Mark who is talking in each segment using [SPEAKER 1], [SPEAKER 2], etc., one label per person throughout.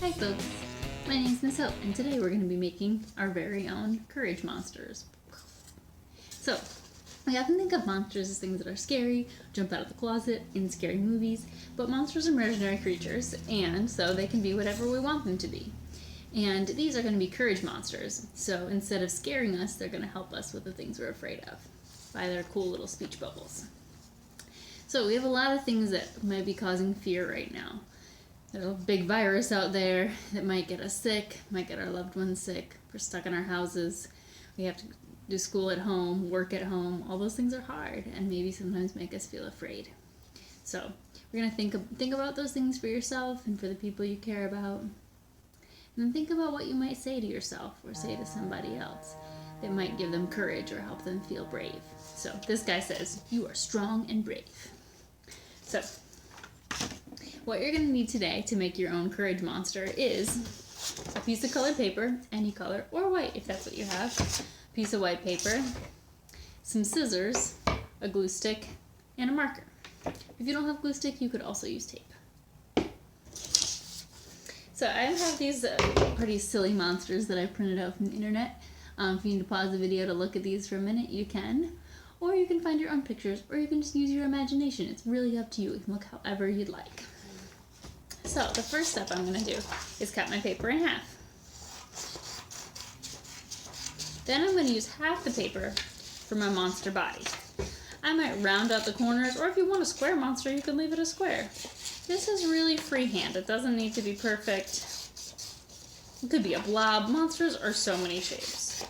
[SPEAKER 1] Hi folks, my name is Miss Hope, and today we're going to be making our very own courage monsters. So, we often think of monsters as things that are scary, jump out of the closet in scary movies, but monsters are imaginary creatures, and so they can be whatever we want them to be. And these are going to be courage monsters, so instead of scaring us, they're going to help us with the things we're afraid of by their cool little speech bubbles. So we have a lot of things that might be causing fear right now. There's a big virus out there that might get us sick, might get our loved ones sick. We're stuck in our houses. We have to do school at home, work at home. All those things are hard and maybe sometimes make us feel afraid. So we're going to think about those things for yourself and for the people you care about. And then think about what you might say to yourself or say to somebody else that might give them courage or help them feel brave. So this guy says, "You are strong and brave." So what you're going to need today to make your own courage monster is a piece of colored paper, any color, or white if that's what you have, a piece of white paper, some scissors, a glue stick, and a marker. If you don't have glue stick, you could also use tape. So I have these pretty silly monsters that I printed out from the internet. If you need to pause the video to look at these for a minute, you can. Or you can find your own pictures, or you can just use your imagination. It's really up to you. You can look however you'd like. So the first step I'm going to do is cut my paper in half. Then I'm going to use half the paper for my monster body. I might round out the corners, or if you want a square monster, you can leave it a square. This is really freehand. It doesn't need to be perfect. It could be a blob. Monsters are so many shapes.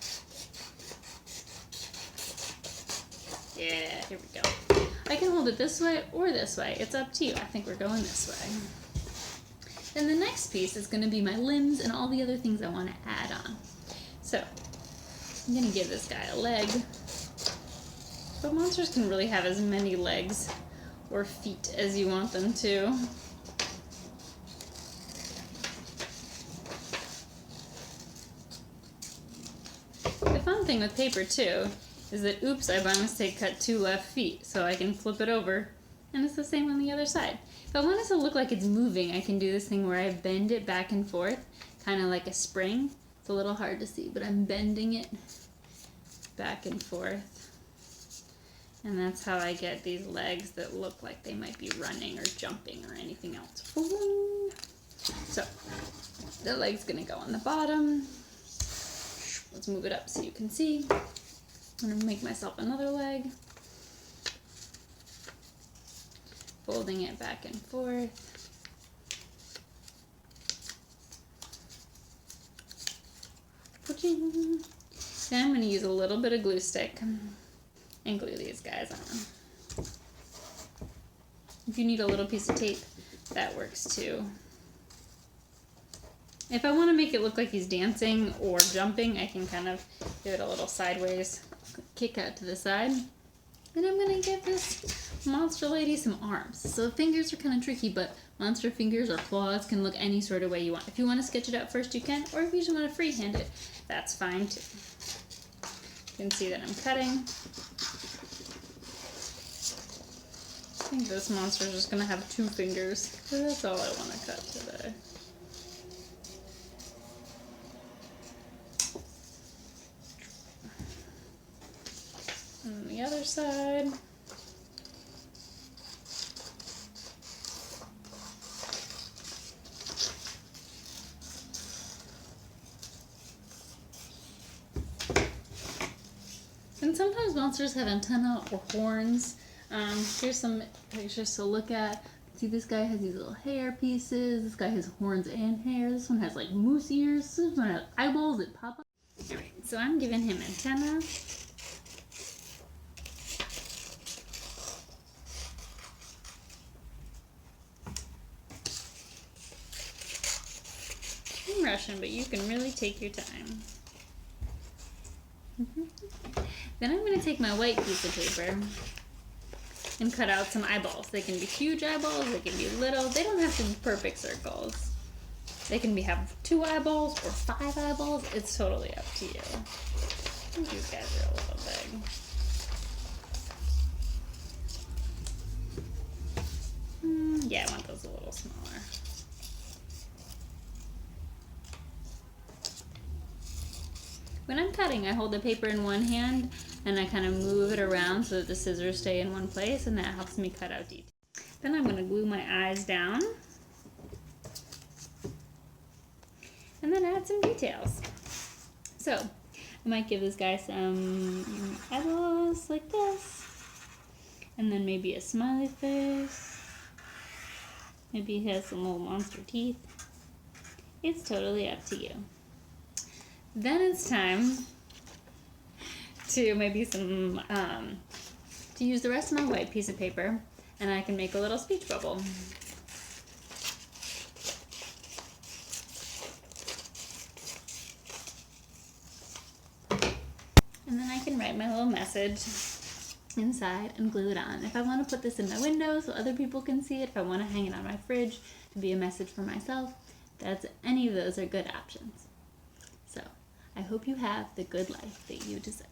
[SPEAKER 1] Yeah, here we go. I can hold it this way or this way. It's up to you. I think we're going this way. Then the next piece is going to be my limbs and all the other things I want to add on. So I'm going to give this guy a leg. But monsters can really have as many legs or feet as you want them to. The fun thing with paper too is that, oops, I by mistake cut 2 left feet, so I can flip it over and it's the same on the other side. If I want it to look like it's moving, I can do this thing where I bend it back and forth, kind of like a spring. It's a little hard to see, but I'm bending it back and forth. And that's how I get these legs that look like they might be running or jumping or anything else. So the leg's gonna go on the bottom. Let's move it up so you can see. I'm gonna make myself another leg. Folding it back and forth. Then I'm going to use a little bit of glue stick and glue these guys on. If you need a little piece of tape, that works too. If I want to make it look like he's dancing or jumping, I can kind of give it a little sideways kick out to the side. And I'm going to give this monster lady some arms. So the fingers are kind of tricky, but monster fingers or claws can look any sort of way you want. If you want to sketch it out first, you can, or if you just want to freehand it, that's fine too. You can see that I'm cutting. I think this monster is just going to have 2 fingers, so that's all I want to cut today. And the other side. And sometimes monsters have antennae or horns. Here's some pictures to look at. See, this guy has these little hair pieces. This guy has horns and hair. This one has like moose ears. This one has eyeballs that pop up. Alright, so I'm giving him antennae. I'm rushing, but you can really take your time. Then I'm going to take my white piece of paper and cut out some eyeballs. They can be huge eyeballs, they can be little. They don't have to be perfect circles. They can have 2 eyeballs or 5 eyeballs. It's totally up to you. I think these guys are a little big. Yeah, I want those a little smaller. When I'm cutting, I hold the paper in one hand and I kind of move it around so that the scissors stay in one place, and that helps me cut out details. Then I'm going to glue my eyes down and then add some details. So I might give this guy some eyeballs like this, and then maybe a smiley face. Maybe he has some little monster teeth. It's totally up to you. Then it's time to maybe to use the rest of my white piece of paper, and I can make a little speech bubble. And then I can write my little message inside and glue it on. If I want to put this in my window so other people can see it, if I want to hang it on my fridge to be a message for myself, any of those are good options. So I hope you have the good life that you deserve.